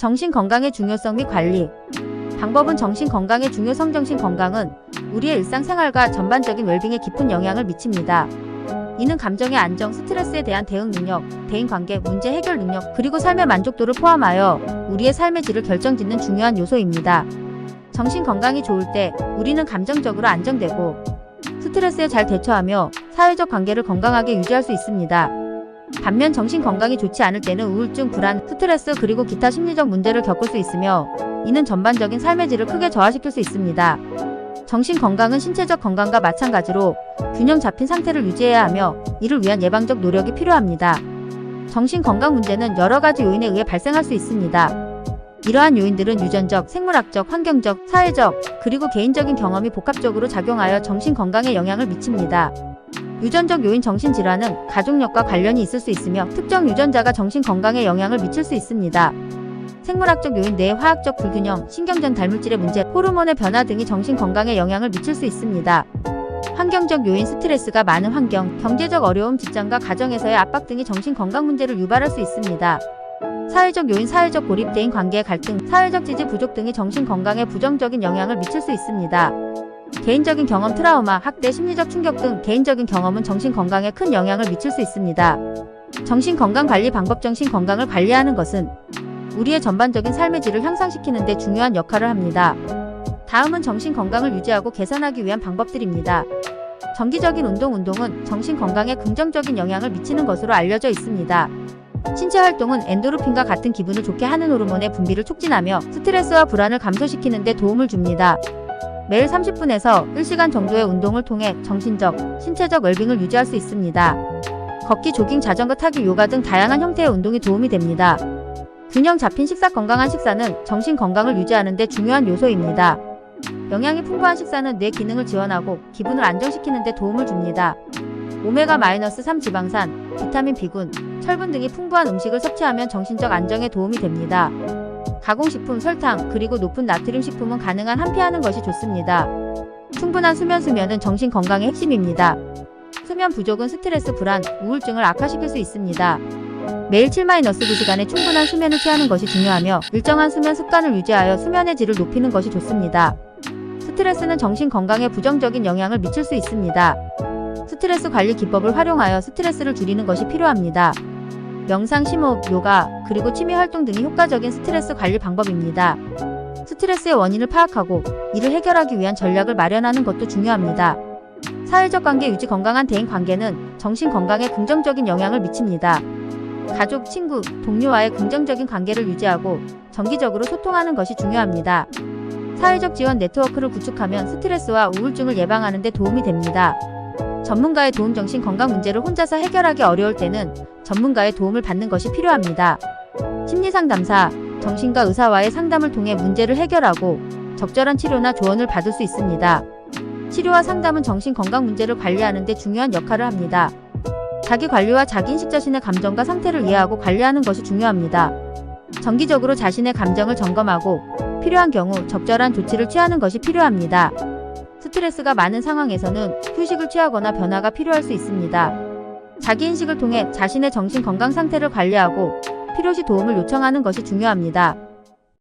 정신 건강의 중요성 및 관리. 방법은 정신 건강의 중요성. 정신 건강은 우리의 일상생활과 전반적인 웰빙에 깊은 영향을 미칩니다. 이는 감정의 안정, 스트레스에 대한 대응 능력, 대인관계, 문제 해결 능력, 그리고 삶의 만족도를 포함하여 우리의 삶의 질을 결정짓는 중요한 요소입니다. 정신 건강이 좋을 때 우리는 감정적으로 안정되고 스트레스에 잘 대처하며 사회적 관계를 건강하게 유지할 수 있습니다. 반면 정신 건강이 좋지 않을 때는 우울증, 불안, 스트레스 그리고 기타 심리적 문제를 겪을 수 있으며 이는 전반적인 삶의 질을 크게 저하시킬 수 있습니다. 정신 건강은 신체적 건강과 마찬가지로 균형 잡힌 상태를 유지해야 하며 이를 위한 예방적 노력이 필요합니다. 정신 건강 문제는 여러 가지 요인에 의해 발생할 수 있습니다. 이러한 요인들은 유전적, 생물학적, 환경적, 사회적, 그리고 개인적인 경험이 복합적으로 작용하여 정신 건강에 영향을 미칩니다. 유전적 요인. 정신질환은 가족력과 관련이 있을 수 있으며 특정 유전자가 정신 건강에 영향을 미칠 수 있습니다. 생물학적 요인. 뇌의 화학적 불균형, 신경전 달물질의 문제, 호르몬의 변화 등이 정신 건강에 영향을 미칠 수 있습니다. 환경적 요인. 스트레스가 많은 환경, 경제적 어려움, 직장과 가정에서의 압박 등이 정신 건강 문제를 유발할 수 있습니다. 사회적 요인. 사회적 고립, 대인 관계의 갈등, 사회적 지지 부족 등이 정신 건강에 부정적인 영향을 미칠 수 있습니다. 개인적인 경험, 트라우마, 학대, 심리적 충격 등 개인적인 경험은 정신 건강에 큰 영향을 미칠 수 있습니다. 정신 건강 관리 방법. 정신 건강을 관리하는 것은 우리의 전반적인 삶의 질을 향상시키는 데 중요한 역할을 합니다. 다음은 정신 건강을 유지하고 개선하기 위한 방법들입니다. 정기적인 운동. 운동은 정신 건강에 긍정적인 영향을 미치는 것으로 알려져 있습니다. 신체 활동은 엔도르핀과 같은 기분을 좋게 하는 호르몬의 분비를 촉진하며 스트레스와 불안을 감소시키는 데 도움을 줍니다. 매일 30분에서 1시간 정도의 운동을 통해 정신적, 신체적 웰빙을 유지할 수 있습니다. 걷기, 조깅, 자전거 타기, 요가 등 다양한 형태의 운동이 도움이 됩니다. 균형 잡힌 식사. 건강한 식사는 정신 건강을 유지하는 데 중요한 요소입니다. 영양이 풍부한 식사는 뇌 기능을 지원하고 기분을 안정시키는 데 도움을 줍니다. 오메가-3 지방산, 비타민 B군, 철분 등이 풍부한 음식을 섭취하면 정신적 안정에 도움이 됩니다. 가공식품, 설탕, 그리고 높은 나트륨 식품은 가능한 한피하는 것이 좋습니다. 충분한 수면. 수면은 정신 건강의 핵심입니다. 수면 부족은 스트레스, 불안, 우울증을 악화시킬 수 있습니다. 매일 7-9시간의 충분한 수면을 취하는 것이 중요하며 일정한 수면 습관을 유지하여 수면의 질을 높이는 것이 좋습니다. 스트레스는 정신 건강에 부정적인 영향을 미칠 수 있습니다. 스트레스 관리 기법을 활용하여 스트레스를 줄이는 것이 필요합니다. 명상, 심호흡, 요가, 그리고 취미 활동 등이 효과적인 스트레스 관리 방법입니다. 스트레스의 원인을 파악하고 이를 해결하기 위한 전략을 마련하는 것도 중요합니다. 사회적 관계 유지. 건강한 대인 관계는 정신 건강에 긍정적인 영향을 미칩니다. 가족, 친구, 동료와의 긍정적인 관계를 유지하고 정기적으로 소통하는 것이 중요합니다. 사회적 지원 네트워크를 구축하면 스트레스와 우울증을 예방하는 데 도움이 됩니다. 전문가의 도움. 정신 건강 문제를 혼자서 해결하기 어려울 때는 전문가의 도움을 받는 것이 필요합니다. 심리상담사, 정신과 의사와의 상담을 통해 문제를 해결하고 적절한 치료나 조언을 받을 수 있습니다. 치료와 상담은 정신 건강 문제를 관리하는 데 중요한 역할을 합니다. 자기관리와 자기인식. 자신의 감정과 상태를 이해하고 관리하는 것이 중요합니다. 정기적으로 자신의 감정을 점검하고 필요한 경우 적절한 조치를 취하는 것이 필요합니다. 스트레스가 많은 상황에서는 휴식을 취하거나 변화가 필요할 수 있습니다. 자기인식을 통해 자신의 정신 건강 상태를 관리하고 필요시 도움을 요청하는 것이 중요합니다.